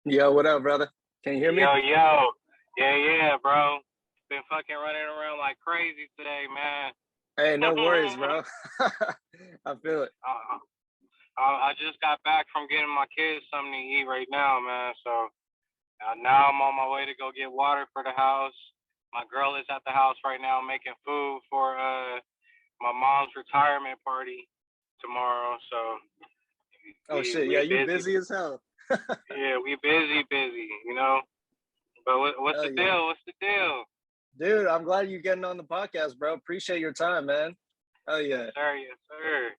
Yo, what up, brother? Can you hear me? Yo, yo. Yeah, yeah, bro. Been fucking running around like crazy today, man. Hey, no worries, bro. I feel it. I, I just got back from getting my kids something to eat right now, man. So now I'm on my way to go get water for the house. My girl is at the house right now making food for my mom's retirement party tomorrow. So Oh we shit, yeah, we you busy. busy as hell. Yeah, we busy, you know. But what's Hell the yeah. deal? What's the deal? Dude, I'm glad you're getting on the podcast, bro. Appreciate your time, man. Hell Yes, yeah. sir. Yes, sir.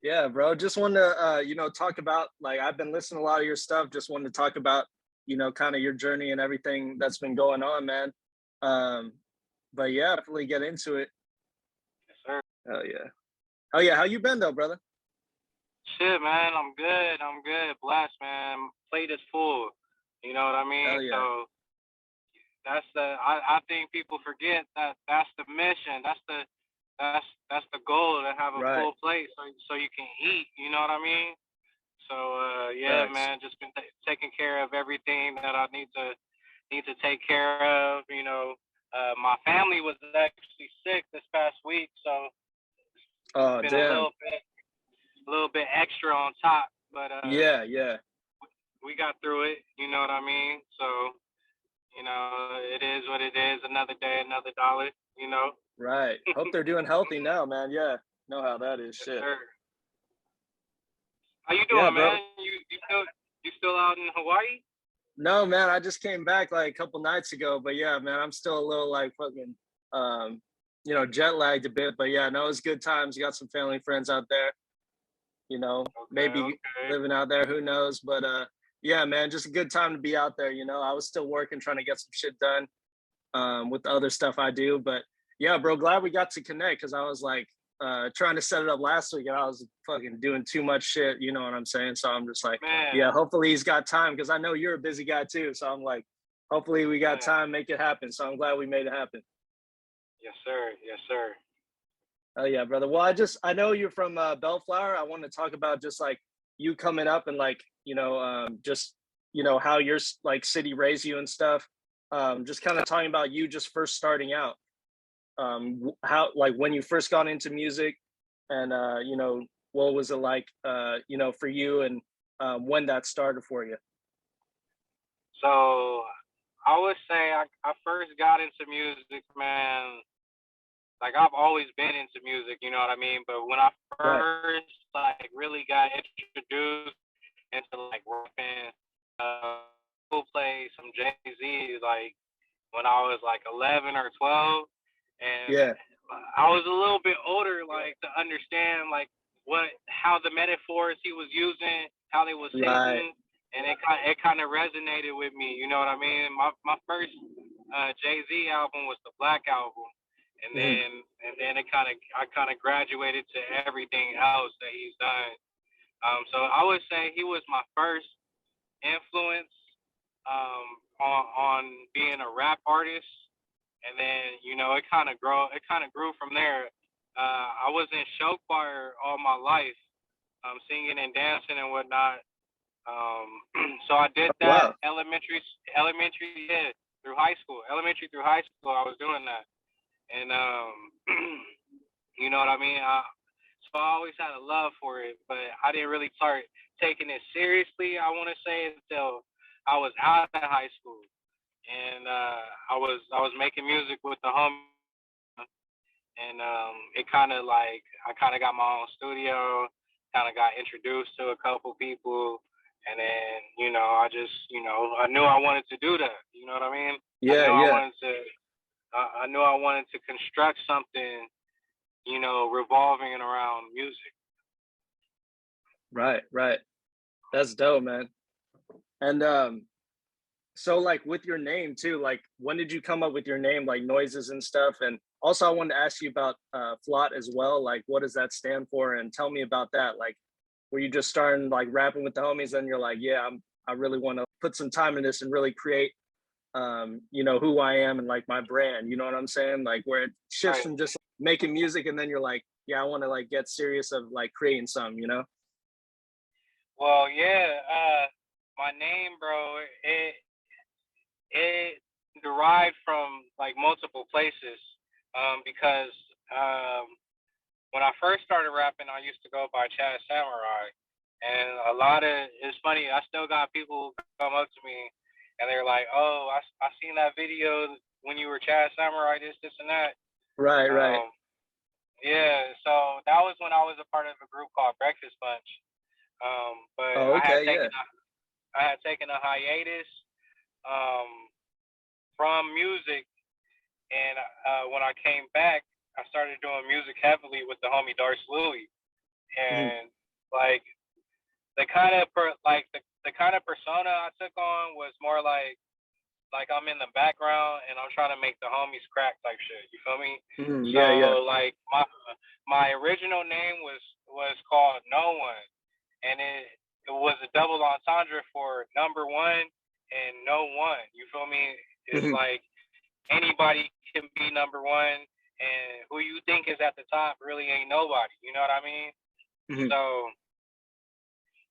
Yeah, bro. Just wanted to talk about like I've been listening to a lot of your stuff. Just wanted to talk about, kind of your journey and everything that's been going on, man. Um, but yeah, definitely get into it. Yes, sir. Hell yeah. Oh yeah, how you been though, brother? Shit, man, I'm good. I'm good. Blessed, man. Plate is full. You know what I mean? Hell yeah. So I think people forget that that's the mission. That's the goal, to have a Right. full plate so you can eat. You know what I mean? So yeah, Facts. man, just been taking care of everything that I need to take care of. My family was actually sick this past week, so it's Oh been a damn. little bit extra on top. But Yeah, yeah. we got through it. You know what I mean? So it is what it is. Another day, another dollar. You know. Right. Hope they're doing healthy now, man. Yeah. Know how that is. Yes, Shit. sir. How you Yeah, doing, bro. man? You still out in Hawaii? No, man, I just came back like a couple nights ago, but yeah, man, I'm still a little like fucking jet lagged a bit, but yeah, no, it's good times. Got some family friends out there, Okay, maybe okay. living out there, who knows? But yeah, man, just a good time to be out there, I was still working trying to get some shit done with the other stuff I do. But yeah, bro, glad we got to connect because I was like trying to set it up last week and I was fucking doing too much shit, you know what I'm saying? So I'm just like, Man, yeah, hopefully he's got time because I know you're a busy guy too. So I'm like, hopefully we got man. time, make it happen. So I'm glad we made it happen. Yes, sir. Yes, sir. Oh yeah, brother. Well, I know you're from Bellflower. I want to talk about just like you coming up and like just how your like city raised you and stuff. Just kind of talking about you just first starting out. How like when you first got into music, and what was it like for you, and when that started for you. So I would say I first got into music, man. Like I've always been into music, you know what I mean? But when I Right. first like really got introduced into like rapping, we'll play some Jay Z like when I was like 11 or 12, and Yeah. I was a little bit older, like to understand like how the metaphors he was using, how they was Right. hitting, and it kind of resonated with me. You know what I mean? My first Jay Z album was the Black album, and Mhm. then and then I kind of graduated to everything else that he's done. So I would say he was my first influence on being a rap artist, and then it kind of grew from there. I was in show choir all my life, singing and dancing and whatnot. Um, so I did that Wow. elementary, yeah, through high school, elementary through high school. I was doing that, and you know what I mean. So I always had a love for it, but I didn't really start taking it seriously. I want to say until I was out of high school, and I was making music with the home, and it kind of like I kind of got my own studio, kind of got introduced to a couple people, and then I knew I wanted to do that. You know what I mean? I Yeah. knew I Yeah. wanted to. I knew I wanted to construct something, revolving around music. Right. Right. That's dope, man. And so like with your name too, like when did you come up with your name, like noises and stuff? And also I wanted to ask you about flot as well. Like what does that stand for? And tell me about that. Like were you just starting like rapping with the homies and you're like, yeah, I really want to put some time in this and really create who I am and like my brand, you know what I'm saying? Like where it shifts Right. from just making music and then you're like, yeah, I want to like get serious of like creating some. Well, yeah. my name, bro, it derived from like multiple places. Because when I first started rapping, I used to go by Chad Samurai, and it's funny. I still got people who come up to me, and they're like, "Oh, I seen that video when you were Chad Samurai, this, and that." Right, right. Yeah, so that was when I was a part of a group called Breakfast Bunch. But Oh, okay, yeah. I had taken a hiatus from music, and when I came back, I started doing music heavily with the homie Darce Louie, and like the kind of the kind of persona I took on was more like I'm in the background and I'm trying to make the homies crack type shit. You feel me? Yeah, yeah. Like my original name was called No One, and it was a double entendre for number one and no one. You feel me? It's like anybody can be number one, and who you think is at the top really ain't nobody. You know what I mean? So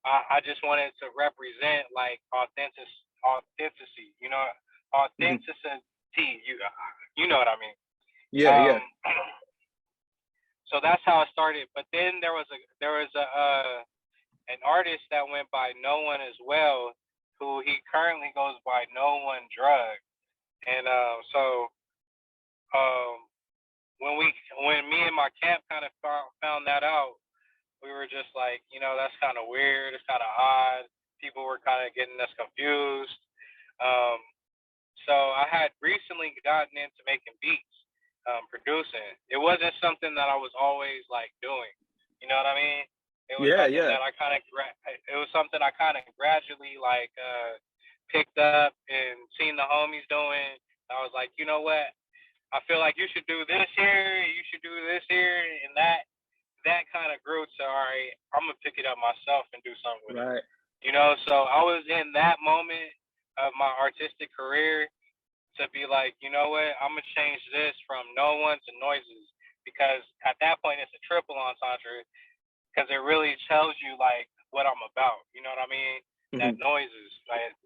I just wanted to represent like authenticity. You know, authenticity. You know what I mean? Yeah, yeah. So that's how it started. But then there was an artist that went by No One as well, who he currently goes by No One Drug. And when me and my camp kind of found that out, we were just like, you know, that's kind of weird. It's kind of odd. People were kind of getting us confused. So I had recently gotten into making beats, producing. It wasn't something that I was always like doing. You know what I mean? It was something that it was something I kind of gradually like picked up and seen the homies doing. I was like, you know what? I feel like you should do this here, you should do this here, and that kind of grew to, all right, I'm gonna pick it up myself and do something with it. You know, so I was in that moment of my artistic career to be like, you know what, I'm gonna change this from No One to Noises, because at that point it's a triple entendre, because it really tells you like what I'm about. You know what I mean? That noises,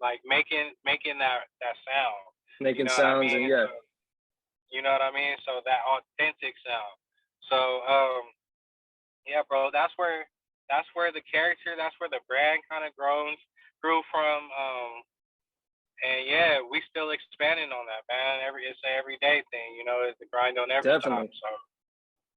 like making that sound. Making you know sounds, what I mean? and yeah. So, you know what I mean? So that authentic sound. So yeah, bro, that's where the character, that's where the brand kind of grew from. And yeah, we still expanding on that, man. It's an everyday thing, you know. It's the grind on every time. So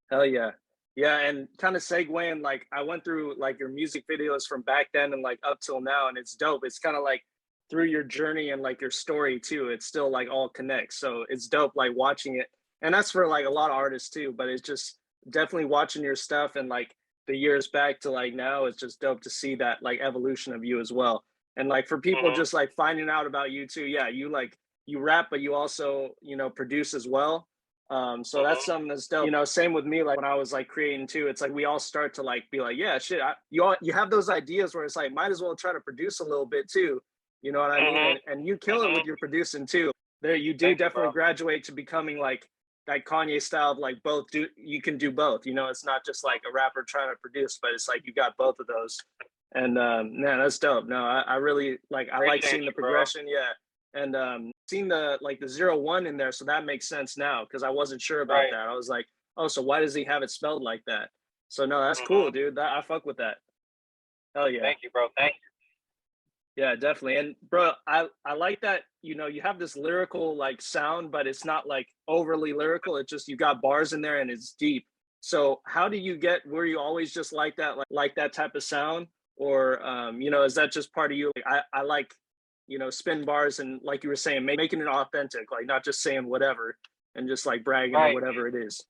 hell yeah. Yeah, and kind of segueing, like I went through like your music videos from back then and like up till now, and it's dope. It's kind of like through your journey and like your story too, it's still like all connects. So it's dope like watching it. And that's for like a lot of artists too, but it's just definitely watching your stuff and like the years back to like now, it's just dope to see that like evolution of you as well. And like for people just like finding out about you too, yeah, you like you rap, but you also, you know, produce as well. So that's something that's dope. You know, same with me. Like when I was like creating too, it's like we all start to like be like, yeah, shit. You have those ideas where it's like might as well try to produce a little bit too. You know what I mean? And you kill it with your producing too. There, you do definitely graduate to becoming like Kanye style of like both. You can do both. You know, it's not just like a rapper trying to produce, but it's like you got both of those. And man, that's dope. No, I really like. I like seeing the progression. Bro. Yeah. And seeing the like the 01 in there, so that makes sense now because I wasn't sure about that. I was like, oh, so why does he have it spelled like that? So no, that's cool, dude. I fuck with that. Hell yeah. Thank you, bro. Thank you. Yeah, definitely. And bro, I like that, you know, you have this lyrical like sound, but it's not like overly lyrical. It's just you got bars in there and it's deep. So how do you were you always just like that, like that type of sound? Or you know, is that just part of you? Like, I like, you know, spin bars and like you were saying, making it authentic, like not just saying whatever and just like bragging or whatever it is.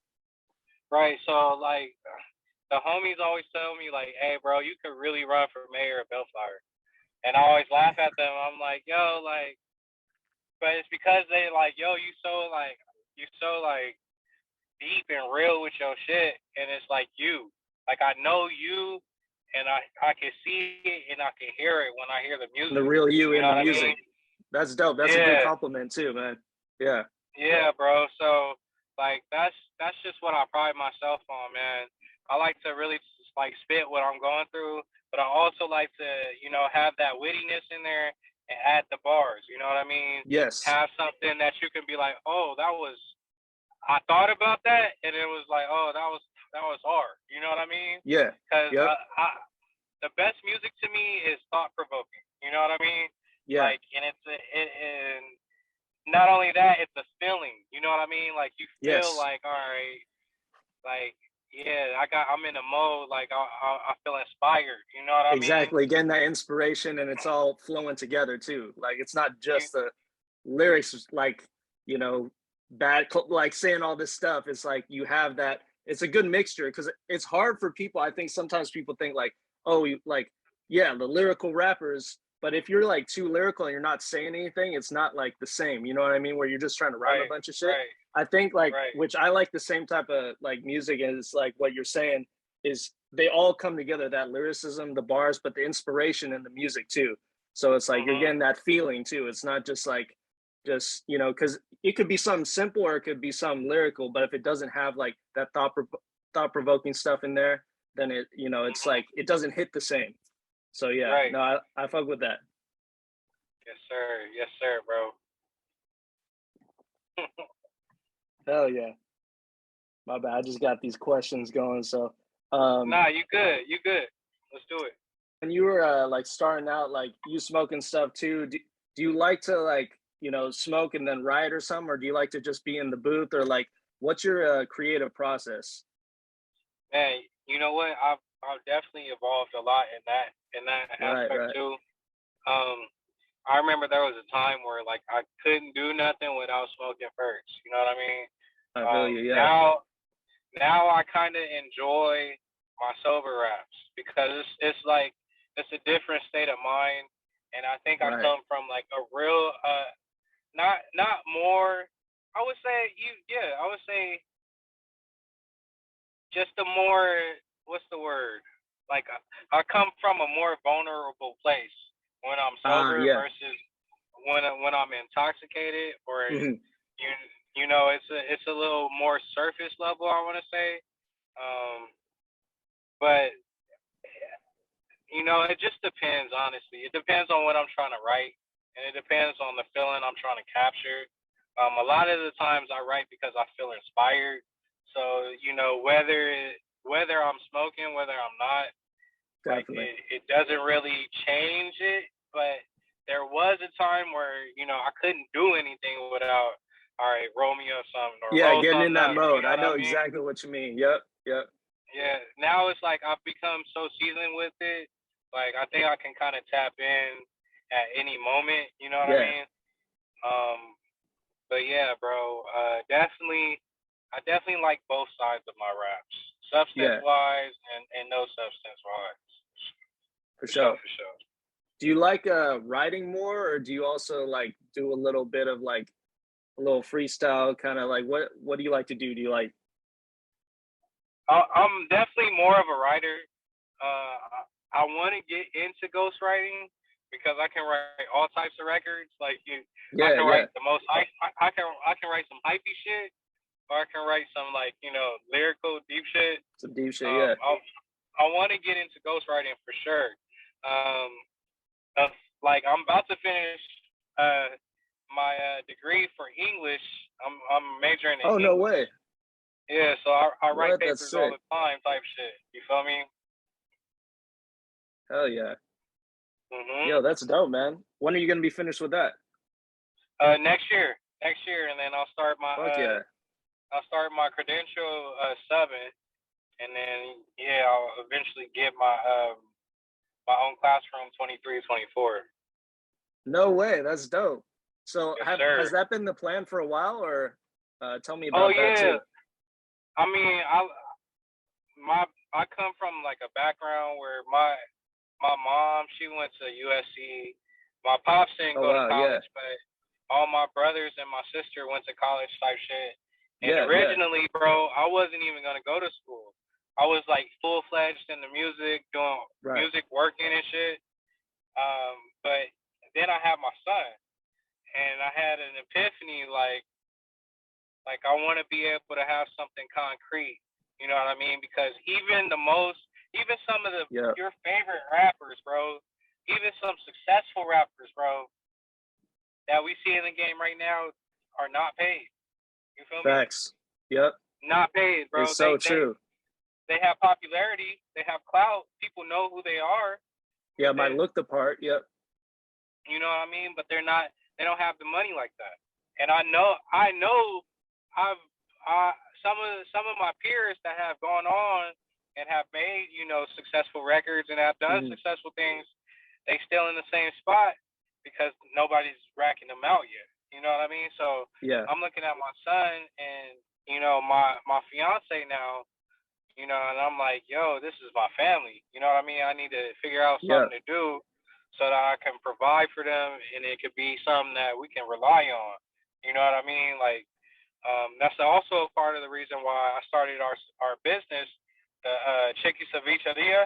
Right. So like the homies always tell me like, hey bro, you could really run for mayor of Bellflower. And I always laugh at them. I'm like, yo, like, but it's because they like, yo, you so like deep and real with your shit. And it's like like I know you, and I can see it and I can hear it when I hear the music. The real you in the music. I mean? That's dope. That's a good compliment too, man. Yeah. Yeah, bro. So like that's just what I pride myself on, man. I like to really just like spit what I'm going through, but I also like to, have that wittiness in there and add the bars. You know what I mean? Yes. Have something that you can be like, oh, I thought about that, and it was like, oh, that was hard. You know what I mean? Yeah. Because Yep. the best music to me is thought provoking. You know what I mean? Yeah. Like, and and not only that, it's a feeling. You know what I mean? Like you feel Yes. like, all right, like yeah, I'm in a mode. Like I feel inspired. You know what I mean? Exactly. Getting that inspiration, and it's all flowing together too. Like it's not You, just the lyrics, like, you know, like saying all this stuff. It's like you have that. It's a good mixture, because it's hard for people. I think sometimes people think like, oh, like, yeah, the lyrical rappers. But if you're like too lyrical and you're not saying anything, it's not like the same. You know what I mean? Where you're just trying to rhyme a right, bunch of shit. right, I think like, right. which I like the same type of like music is like what you're saying, is they all come together, that lyricism, the bars, but the inspiration and the music too. So it's like you're Mhm. getting that feeling too. It's not just like, just, you know, because it could be something simple or it could be something lyrical, but if it doesn't have like that thought provoking stuff in there, then it, you know, it's Mhm. like it doesn't hit the same. So yeah, Right. no, I fuck with that. Yes, sir. Yes, sir, bro. Hell yeah. My bad. I just got these questions going. So Nah, you good. You good. Let's do it. when you were like starting out, like you smoking stuff too, do you like to like, you know, smoke and then write or something, or do you like to just be in the booth, or like what's your creative process? Man, you know what? I've definitely evolved a lot in that Right, aspect right. too. Um, I remember there was a time where like I couldn't do nothing without smoking first. You know what I mean? I feel you. Yeah. Now I kind of enjoy my sober raps because it's like it's a different state of mind, and I think I Right. come from like a real not more. I would say I would say just a more, what's the word? Like I come from a more vulnerable place when I'm sober Yeah. versus when I'm intoxicated, or Mhm. you it's a little more surface level, I want to say. Um, but it just depends, honestly. It depends on what I'm trying to write, and it depends on the feeling I'm trying to capture. A lot of the times I write because I feel inspired. So whether I'm smoking, whether I'm not, like Definitely. it doesn't really change it. But there was a time where I couldn't do anything without, all right, roll me up something or Yeah, roll getting in something that up. You mode. know I what I know mean? exactly what you mean. Yep. Yep. Yeah. Now it's like I've become so seasoned with it. Like I think I can kind of tap in at any moment. You know what I Yeah. mean? Um, but yeah, bro. I definitely like both sides of my raps, substance Yeah. wise and no substance wise. For For sure, sure. for sure. Do you like writing more, or do you also like do a little bit of like a little freestyle, kind of like what do you like to do? Do you like? I'm definitely more of a writer. I want to get into ghostwriting because I can write all types of records. I Yeah, can yeah. write the most. I can write some hypey shit, or I can write some like lyrical deep shit. Some deep shit. Um, Yeah. I I want to get into ghostwriting for sure. Um, like I'm about to finish my degree for English. I'm majoring in Oh, no English. way. Yeah, so I write What? That's papers all sick. the time, type shit. You feel me? Hell yeah. Mhm. Yo, that's dope, man. When are you gonna be finished with that? Next year, and then Fuck yeah. I'll start my credential 7, and then yeah, I'll eventually get my own classroom 23, 24. No way. That's dope. So Yes, has sir. that been the plan for a while, or tell me Oh about that yeah. too? I mean, my I come from like a background where my mom, she went to USC. My pops didn't Oh go to wow, yeah. college, but all my brothers and my sister went to college type shit. And Yeah, yeah. originally, bro, I wasn't even gonna go to school. I was like full fledged in the music, doing Right. music, working and shit. But then I had my son, and I had an epiphany, like I want to be able to have something concrete. You know what I mean? Because even the most Even some of Yeah. your favorite rappers, bro. Even some successful rappers, bro, that we see in the game right now are not paid. You feel me? Facts. Yep. Not paid, bro. It's so true. They have popularity. They have clout. People know who they are. Yeah, might look the part. Yep. You know what I mean? But they're not. They don't have the money like that. And I know. I've some of my peers that have gone on and have made successful records and have done successful things. They still in the same spot because nobody's racking them out yet. You know what I mean? So yeah, I'm looking at my son and my fiance now. And I'm like, yo, this is my family. You know what I mean? I need to figure out something to do so that I can provide for them, and it could be something that we can rely on. You know what I mean? Like, that's also part of the reason why I started our business, the Chicky Cevicheria.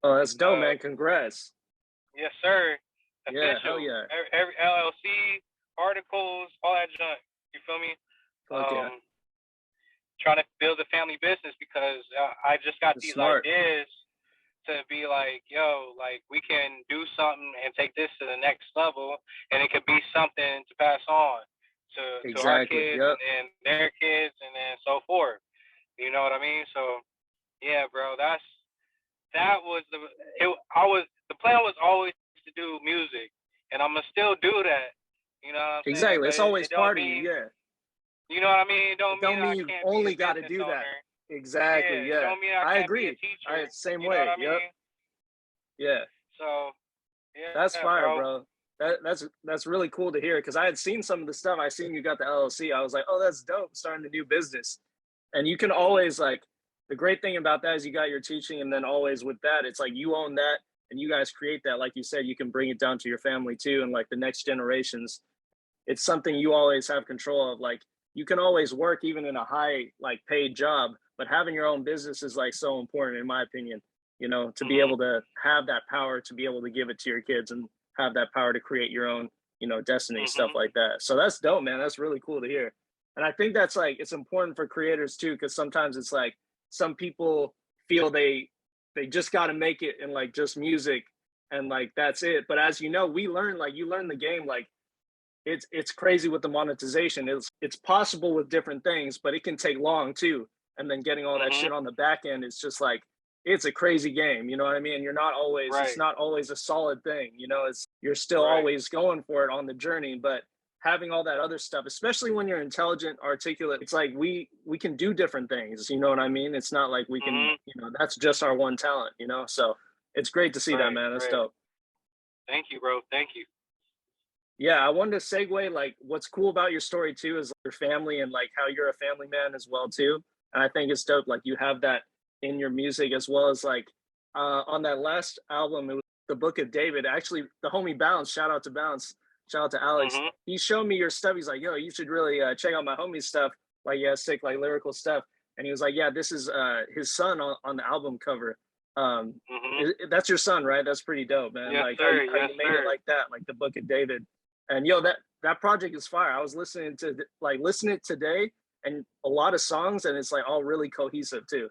Oh, that's dope, man. Congrats. Yes, sir. Yeah, Official. hell yeah. Every LLC, articles, all that junk. You feel me? Fuck yeah. Trying to build a family business because I just got these smart. ideas to be like, yo, like we can do something and take this to the next level, and it could be something to pass on to our kids and their kids, and then so forth. You know what I mean? So yeah, bro, the plan was always to do music, and I'm gonna still do that. You know what I'm saying? Exactly. It's always part of you, yeah. You know what I mean? It don't mean I you can't only got to do that. Exactly. Yeah. It don't mean I can't agree. be a teacher. Same you way. Know what I mean? Yeah. So yeah. That's fire, bro. That's really cool to hear because I had seen some of the stuff. I seen you got the LLC. I was like, oh, that's dope. Starting a new business, and you can always like. The great thing about that is you got your teaching, and then always with that, it's like you own that, and you guys create that. Like you said, you can bring it down to your family too, and like the next generations. It's something you always have control of. Like you can always work even in a high like paid job, but having your own business is like so important in my opinion. To be able to have that power to be able to give it to your kids and have that power to create your own, destiny, stuff like that. So that's dope, man. That's really cool to hear. And I think that's like it's important for creators too, because sometimes it's like some people feel they just got to make it in like just music and like that's it. But as you know, we learn like you learn the game like it's crazy with the monetization. It's possible with different things, but it can take long too. And then getting all that shit on the back end is just like it's a crazy game, you know what I mean? You're not always it's not always a solid thing, you're still always going for it on the journey, but having all that other stuff, especially when you're intelligent, articulate, it's like we can do different things, you know what I mean? It's not like we can, that's just our one talent, So it's great to see that, man. That's dope. Thank you, bro. Thank you. Yeah, I wanted to segue, like, what's cool about your story, too, is your family and, like, how you're a family man as well, too. And I think it's dope, like, you have that in your music as well as, like, on that last album, it was The Book of David. Actually, the homie Bounce, shout out to Alex. He showed me your stuff. He's like, yo, you should really check out my homie's stuff. Like, yeah, sick, like, lyrical stuff. And he was like, yeah, this is his son on the album cover. That's your son, right? That's pretty dope, man. Yes, like, sir. how you made it like that, like The Book of David. And yo, that project is fire. I was listening to today, and a lot of songs, and it's like all really cohesive too.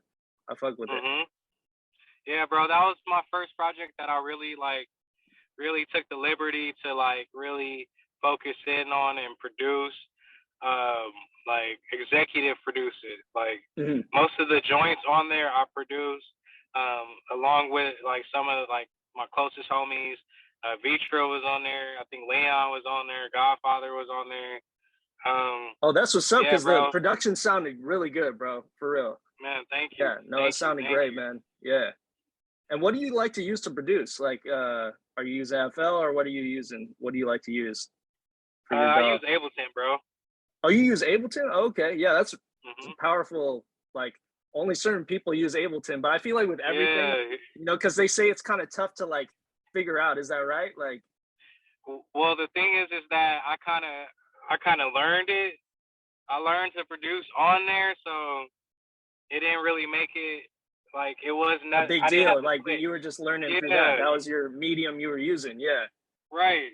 I fuck with it. Yeah, bro, that was my first project that I really took the liberty to like really focus in on and produce, like executive produce it. Like most of the joints on there I produced, along with like some of like my closest homies. Vitra was on there. I think Leon was on there. Godfather was on there. Oh, that's what's up, because the production sounded really good, bro. For real. Man, thank you. Yeah, no, it sounded great, man. Yeah. And what do you like to use to produce? Like, are you using FL or what are you using? What do you like to use for your I use Ableton, bro. Oh, you use Ableton? Oh, okay. Yeah, that's powerful. Like, only certain people use Ableton, but I feel like with everything, because they say it's kind of tough to like figure out. Is that right? Like, well, the thing is that I kind of learned it. I learned to produce on there, so it didn't really make it like it was not a big deal. Like you were just learning through that. That was your medium you were using. Yeah. Right.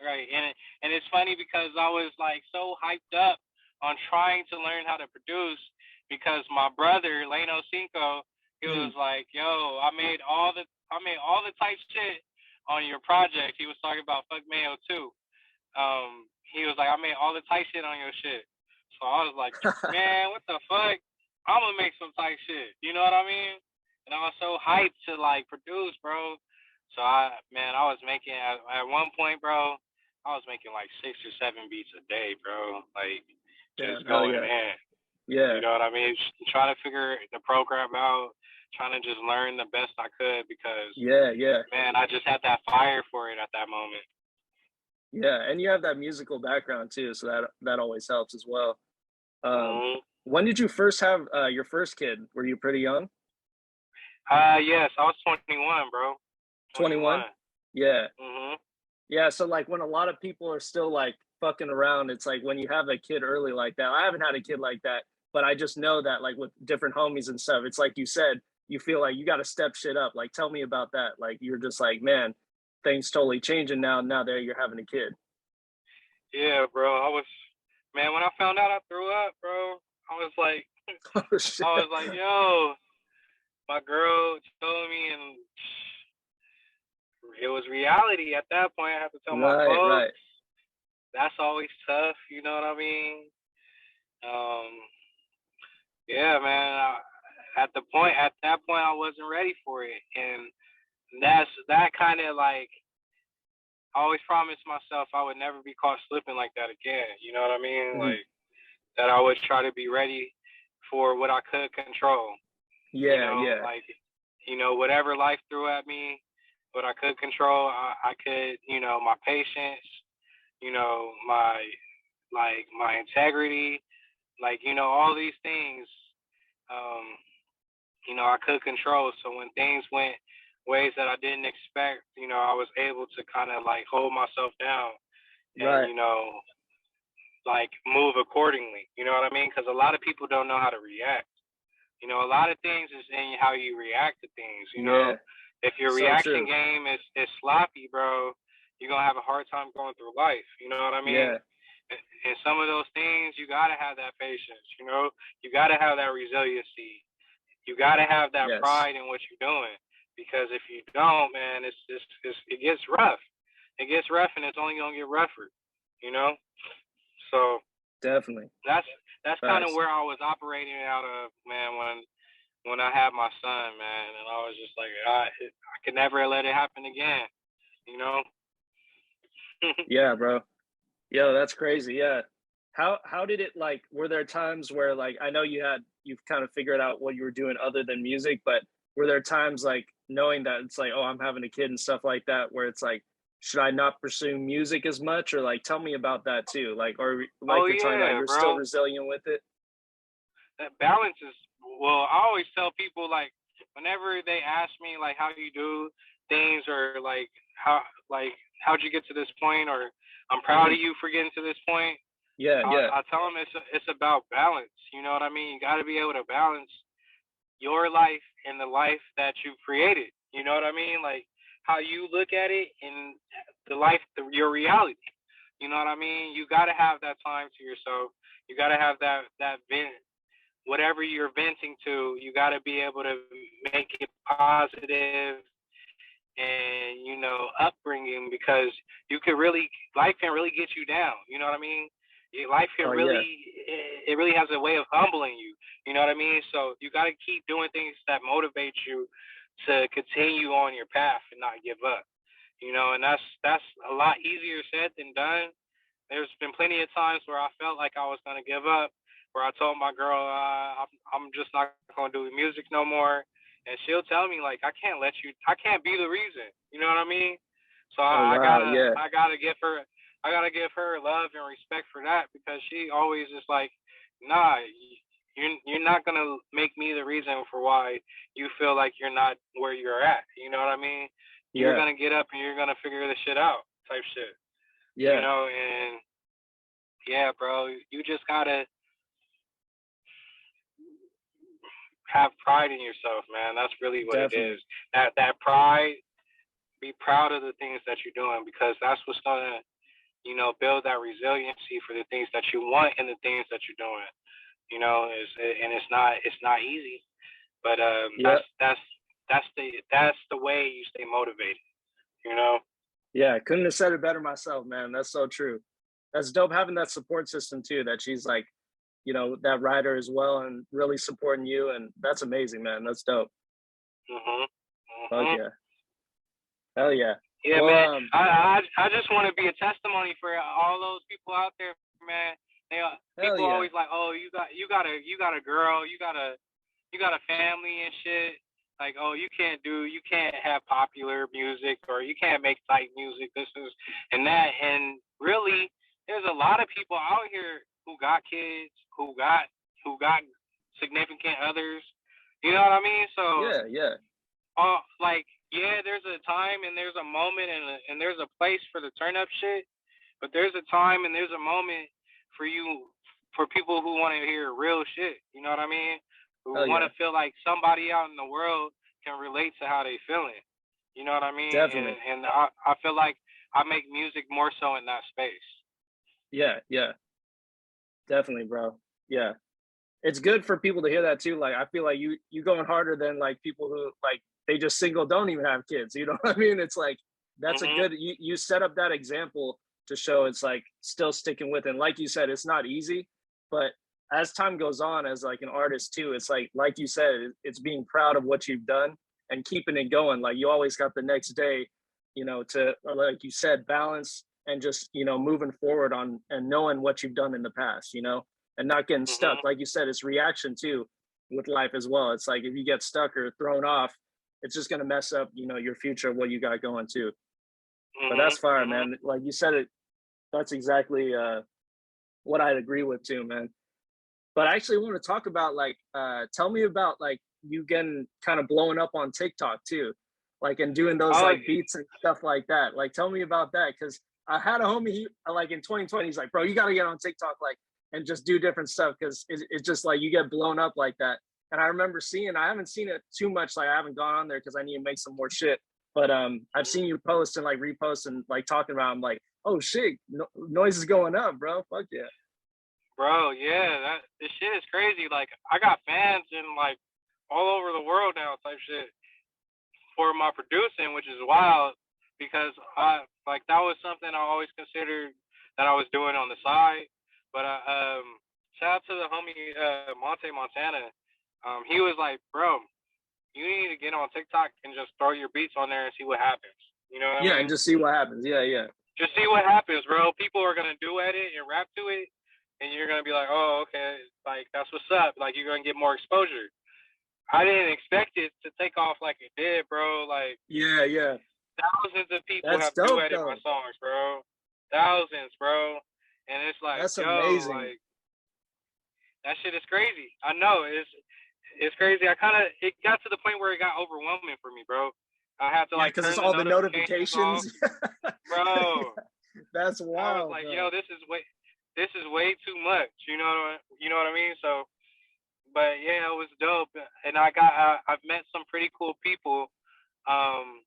And it's funny because I was like so hyped up on trying to learn how to produce because my brother Leno Cinco, He was like, "Yo, I made all the type shit on your project." He was talking about Fuck Mayo too. He was like, "I made all the type shit on your shit." So I was like, "Man, what the fuck? I'm gonna make some type shit." You know what I mean? And I was so hyped to like produce, bro. So I was making at one point, bro. I was making like 6 or 7 beats a day, bro. Like just going in. Yeah. You know what I mean? Trying to figure the program out, trying to just learn the best I could because man, I just had that fire for it at that moment. Yeah, and you have that musical background too, so that always helps as well. When did you first have your first kid? Were you pretty young? Yes, I was 21, bro. 21? Yeah. Mhm. Yeah, so like when a lot of people are still like fucking around, it's like when you have a kid early like that. I haven't had a kid like that, but I just know that like with different homies and stuff, it's like you said, you feel like you got to step shit up. Like tell me about that. Like you're just like, man, things totally changing now there you're having a kid. Yeah, bro. When I found out I threw up, bro, I was like, Oh, shit. I was like, yo, my girl told me, and it was reality at that point. I have to tell my folks. Right. That's always tough, you know what I mean? Yeah, man. At that point, I wasn't ready for it, and that kind of like. I always promised myself I would never be caught slipping like that again. You know what I mean? Like that I would try to be ready for what I could control. Yeah. Like, whatever life threw at me, what I could control, I could, my patience, my integrity, all these things, I could control. So when things went ways that I didn't expect, I was able to kind of like hold myself down and, like move accordingly. You know what I mean? Because a lot of people don't know how to react. A lot of things is in how you react to things. If your reaction game is sloppy, bro, you're going to have a hard time going through life. You know what I mean? Yeah. And some of those things, you got to have that patience, you got to have that resiliency. You got to have that pride in what you're doing. Because if you don't, man, it gets rough. It gets rough, and it's only going to get rougher, So definitely. That's kind of where I was operating out of, man, when I had my son, man. And I was just like, I could never let it happen again, Yeah, bro. Yo, that's crazy. Yeah. How did it like, were there times where like, I know you've kind of figured out what you were doing other than music, but were there times like knowing that it's like, oh, I'm having a kid and stuff like that, where it's like, should I not pursue music as much? Or like, tell me about that too. Like, or like you're talking about, you're still resilient with it. That balance is, well, I always tell people like, whenever they ask me like how you do things, or like how'd you get to this point, or I'm proud of you for getting to this point. I tell them it's about balance. You know what I mean? You got to be able to balance your life and the life that you created. You know what I mean? Like how you look at it and the life, your reality. You know what I mean? You got to have that time to yourself. You got to have that vent. Whatever you're venting to, you got to be able to make it positive and, upbringing, because life can really get you down. You know what I mean? Life can it really has a way of humbling you. You know what I mean? So you got to keep doing things that motivate you to continue on your path and not give up. And that's a lot easier said than done. There's been plenty of times where I felt like I was going to give up, where I told my girl, I'm just not going to do music no more. And she'll tell me like, I can't be the reason. You know what I mean? So I gotta give her love and respect for that, because she always is like, nah, you're not gonna make me the reason for why you feel like you're not where you're at. You know what I mean? You're gonna get up and you're gonna figure this shit out, type shit. Yeah. And yeah, bro, you just gotta have pride in yourself, man. That's really what it is. That pride. Be proud of the things that you're doing, because that's what's gonna, build that resiliency for the things that you want and the things that you're doing. It's not easy. But Yeah. that's the way you stay motivated, you know. Yeah, couldn't have said it better myself, man. That's so true. That's dope having that support system too, that she's like, that rider as well and really supporting you. And that's amazing, man. That's dope. Mhm. Fuck Mhm. yeah. Hell yeah. Yeah, man. Well, I just want to be a testimony for all those people out there, man. They hell people yeah. always like, oh, you got a girl, you got a family and shit. Like, oh, you can't have popular music or you can't make type music. This is and that. And really, there's a lot of people out here who got kids, who got significant others. You know what I mean? So Yeah, yeah. like, yeah, there's a time and there's a moment and there's a place for the turn up shit, but there's a time and there's a moment for people who want to hear real shit. You know what I mean? Who Hell want yeah. to feel like somebody out in the world can relate to how they feeling. You know what I mean? Definitely. And I feel like I make music more so in that space. Yeah, yeah. Definitely, bro. Yeah. It's good for people to hear that too. Like I feel like you going harder than like people who like they just single don't even have kids. You know what I mean? It's like that's a Mhm. good you set up that example to show it's like still sticking with it. And like you said, it's not easy, but as time goes on as like an artist too, it's like you said, it's being proud of what you've done and keeping it going. Like you always got the next day, to like you said, balance and just moving forward on and knowing what you've done in the past, and not getting stuck. Mhm. Like you said, it's reaction too with life as well. It's like if you get stuck or thrown off, it's just gonna mess up, your future, what you got going too. But Mhm. that's fire, Mhm. man. Like you said it, that's exactly what I'd agree with too, man. But I actually want to talk about like tell me about like you getting kind of blowing up on TikTok too. Like and doing those Oh, like beats and stuff like that. Like tell me about that because I had a homie like in 2020. He's like, bro, you got to get on TikTok like and just do different stuff because it's just like you get blown up like that. And I remember seeing, I haven't seen it too much. Like I haven't gone on there because I need to make some more shit. But I've seen you post and like repost and like talking about. I'm like, oh shit, noise is going up, bro. Fuck yeah. bro, yeah, this shit is crazy. Like, I got fans in like all over the world now, type shit, for my producing, which is wild because I like that was something I always considered that I was doing on the side. But shout out to the homie Monte Montana. He was like, bro, you need to get on TikTok and just throw your beats on there and see what happens. You know what I Yeah, and mean? just see what happens. Yeah, yeah. Just see what happens, bro. People are gonna duet it and rap to it, and you're gonna be like, oh, okay, like that's what's up. Like you're gonna get more exposure. I didn't expect it to take off like it did, bro. Like Yeah, yeah. thousands of people That's have dope duetted my though. songs, bro. Thousands, bro. And it's like, That's yo, amazing. like that shit is crazy. I know it's crazy. It got to the point where it got overwhelming for me, bro. I had to Yeah, like because it's turn the all the notifications off, notifications. bro. That's I was wild, like, bro. yo, this is way too much. You know what I mean? So, but yeah, it was dope, and I've met some pretty cool people. Um,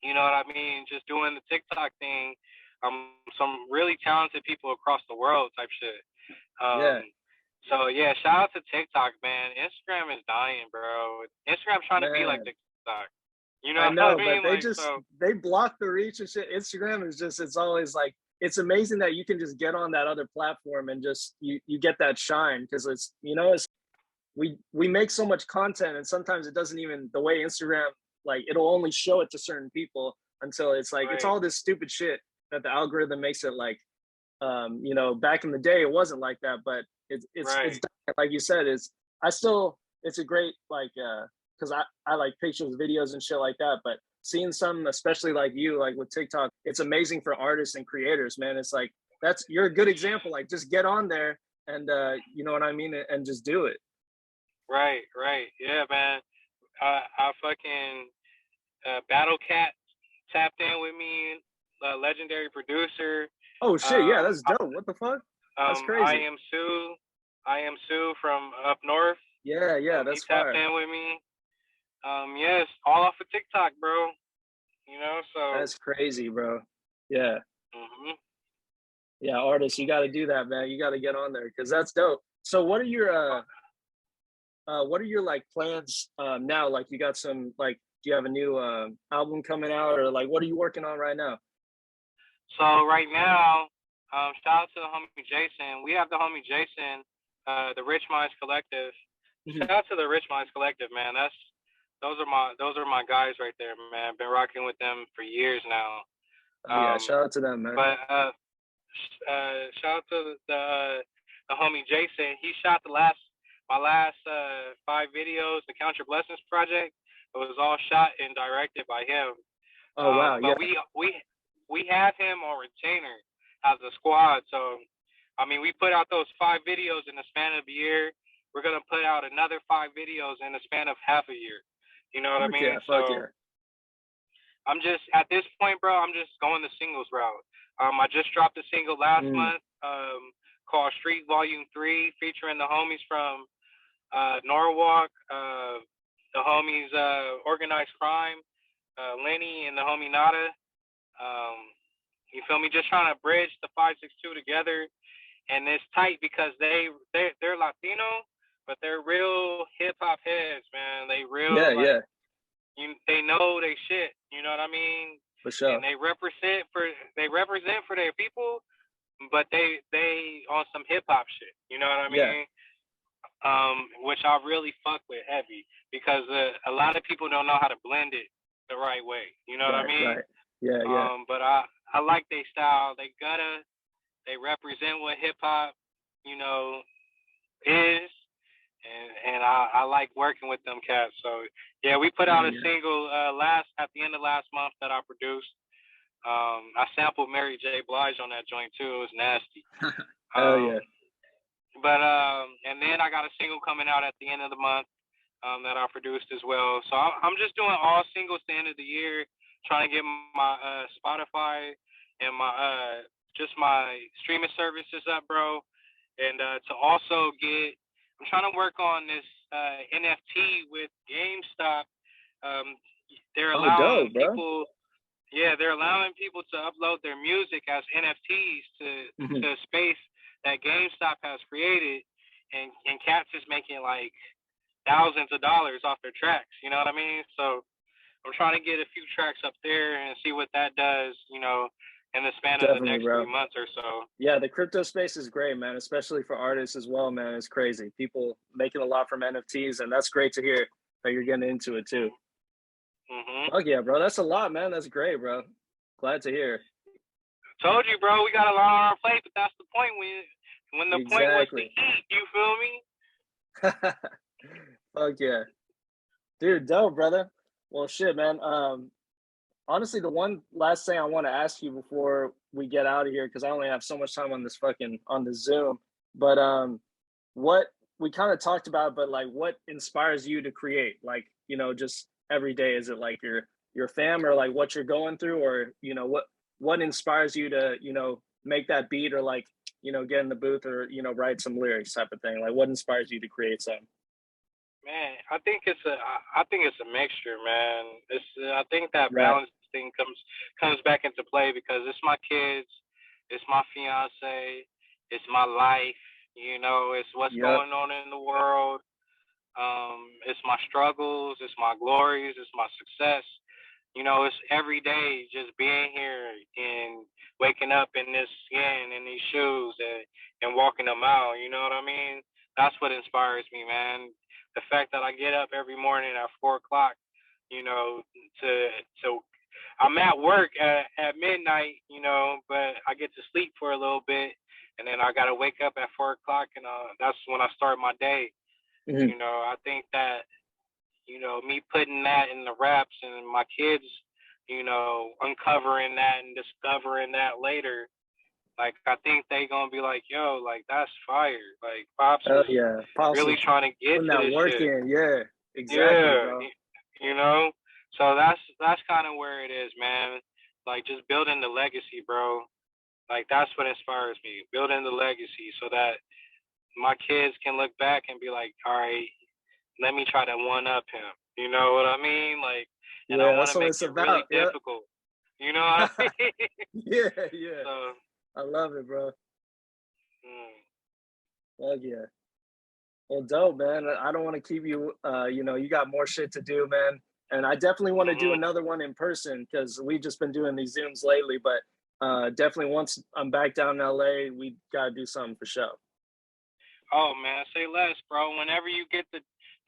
you know what I mean? Just doing the TikTok thing. Some really talented people across the world, type shit. Yeah, So yeah, shout out to TikTok, man. Instagram is dying, bro. Instagram's trying to be like man. TikTok. You know I what I know, but mean? they Like just so. they block the reach and shit. Instagram is just it's always like it's amazing that you can just get on that other platform and just you get that shine because it's we make so much content and sometimes it doesn't even the way Instagram like it'll only show it to certain people until it's like it's Right, all this stupid shit that the algorithm makes it like back in the day it wasn't like that, but it's right. like you said, I still it's a great like because I like pictures, videos, and shit like that. But seeing some, especially like you, like with TikTok, it's amazing for artists and creators, man. It's like you're a good example. Like just get on there and you know what I mean, and just do it. Right, right. Yeah, man. I fucking Battle Cat tapped in with me, legendary producer. Oh shit, yeah, Um, that's dope. What the fuck? That's I crazy. am Sue. I am Sue from up north. Yeah, yeah, He that's tapped fire. in with me. Yes, all off of TikTok, bro. So. That's crazy, bro. Yeah. Mhm. Yeah, artists, you got to do that, man. You got to get on there because that's dope. So, what are your what are your like plans now? Like, you got some like, do you have a new album coming out, or like, what are you working on right now? So right now, shout out to the homie Jason. We have the homie Jason, the Rich Minds Collective. Mhm. Shout out to the Rich Minds Collective, man. Those are my guys right there, man. Been rocking with them for years now. Oh yeah, Um, shout out to them, man. but shout out to the homie Jason. He shot my last 5 videos, the Count Your Blessings project. It was all shot and directed by him. Oh wow, yeah. But we have him on retainer as a squad. So I mean, we put out those 5 videos in the span of a year. We're gonna put out another 5 videos in the span of half a year. You know what I Fuck mean? yeah, fuck So yeah. I'm just at this point, bro. I'm just going the singles route. I just dropped a single last Mm. month called Street Volume 3, featuring the homies from Norwalk, the homies Organized Crime, Lenny, and the homie Nada. Um, you feel me? Just trying to bridge the 562 together, and it's tight because they're Latino, but they're real hip hop heads, man. They real Yeah, like yeah, they know they shit. You know what I mean? for And sure. they represent for their people, but they on some hip hop shit. You know what I Yeah, mean? Which I really fuck with heavy because a lot of people don't know how to blend it the right way. You know what I right, mean? right. Yeah, yeah. But I like their style. They represent what hip hop, you know, is, and I like working with them cats. So yeah, we put Oh out a yeah. single at the end of last month that I produced. I sampled Mary J. Blige on that joint too. It was nasty. Hell Um, yeah. but and then I got a single coming out at the end of the month that I produced as well. So I'm just doing all singles to the end of the year, trying to get my Spotify and my just my streaming services up, bro. And to also I'm trying to work on this NFT with GameStop. Um, they're Oh, allowing dope, bro. people, yeah, they're allowing people to upload their music as NFTs Hmm. to a space that GameStop has created, and cats is making like thousands of dollars off their tracks. You know what I mean? So I'm trying to get a few tracks up there and see what that does. In the span of the Definitely, next bro. 3 months or so. Yeah, the crypto space is great, man, especially for artists as well, man. It's crazy. People making a lot from NFTs, and that's great to hear that you're getting into it too. Mhm. Fuck yeah, bro. That's a lot, man. That's great, bro. Glad to hear. Told you, bro. We got a lot on our plate, but that's the point. When the point was to Exactly. eat, you feel me? Fuck yeah. Dude, dope, brother. Well, shit, man. Honestly, the one last thing I want to ask you before we get out of here, because I only have so much time on this fucking on the Zoom. But what we kind of talked about, but like, what inspires you to create? Like, just every day. Is it like your fam, or like what you're going through, or what inspires you to make that beat, or like get in the booth, or write some lyrics type of thing? Like, what inspires you to create something? Man, I think it's a mixture, man. I think that Right. balance thing comes back into play because it's my kids, it's my fiance, it's my life. It's what's Yep. going on in the world. It's my struggles, it's my glories, it's my success. It's every day just being here and waking up in this skin, in these shoes, and walking them out. You know what I mean? That's what inspires me, man. The fact that I get up every morning at 4 o'clock, you know, to I'm at work at midnight, but I get to sleep for a little bit, and then I gotta wake up at 4 o'clock, and that's when I start my day. Mhm. I think that me putting that in the raps and my kids, uncovering that and discovering that later, like I think they gonna be like, yo, like that's fire. Like Pops Oh was yeah. Pops really was trying to get putting to that this work shit. in. Yeah. Exactly, Yeah, bro. you know. So that's kind of where it is, man. Like just building the legacy, bro. Like that's what inspires me. Building the legacy so that my kids can look back and be like, all right, let me try to one up him. You know what I mean? Like, and I Yeah, want that's to what make it's it really about. Yep. difficult. You know what I mean? Yeah, yeah. So, I love it, bro. mm, Fuck yeah. Well, dope, man. I don't want to keep you. You know, you got more shit to do, man. And I definitely want to do Hmm. another one in person because we've just been doing these Zooms lately. But definitely once I'm back down in LA, we gotta do something for sure. Oh man, say less, bro. Whenever you get the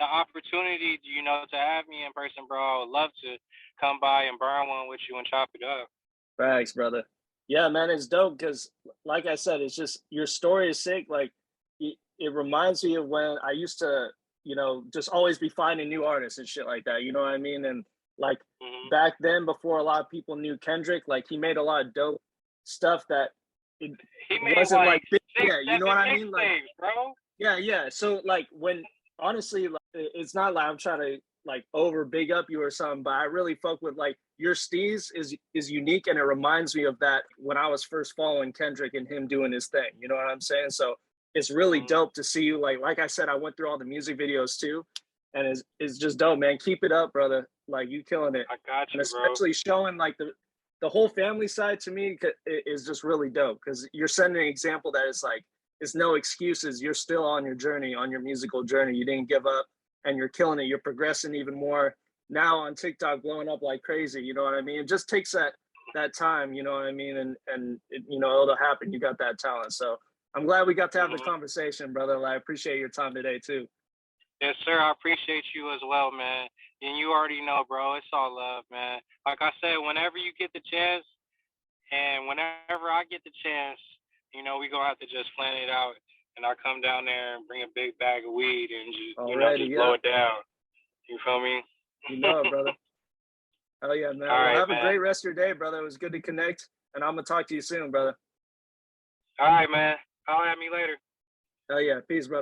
opportunity, you know, to have me in person, bro, I would love to come by and burn one with you and chop it up. Thanks, brother. Yeah, man, it's dope because, like I said, it's just your story is sick. Like, it reminds me of when I used to, you know, just always be finding new artists and shit like that. You know what I mean? And like Hmm. back then, before a lot of people knew Kendrick, like he made a lot of dope stuff that it He made wasn't like like big six, yet. You know what seven I mean? Like mixtapes, bro. yeah, yeah. So like when honestly, like, it's not like I'm trying to like over big up you or something, but I really fuck with like your steez is unique and it reminds me of that when I was first following Kendrick and him doing his thing. You know what I'm saying? So it's really Hmm. dope to see you. Like I said, I went through all the music videos too, and it's just dope, man. Keep it up, brother. Like you killing it, I got and you, bro. especially showing like the whole family side to me is just really dope because you're setting an example that it's like it's no excuses. You're still on your journey, on your musical journey. You didn't give up and you're killing it. You're progressing even more now on TikTok, blowing up like crazy. You know what I mean? It just takes that time, you know what I mean? And it, you know, it'll happen. You got that talent. So I'm glad we got to have the Hmm. conversation, brother. I appreciate your time today too. Yes, sir. I appreciate you as well, man. And you already know, bro. It's all love, man. Like I said, whenever you get the chance, and whenever I get the chance, you know, we gonna have to just plan it out. And I come down there and bring a big bag of weed and just, you know, Alrighty, just blow yeah. it down. You feel me? You know it, brother. Hell yeah, man. All Well, right, have a man. great rest of your day, brother. It was good to connect. And I'm gonna talk to you soon, brother. All right, man. Holler at me later. Hell yeah. Peace, brother.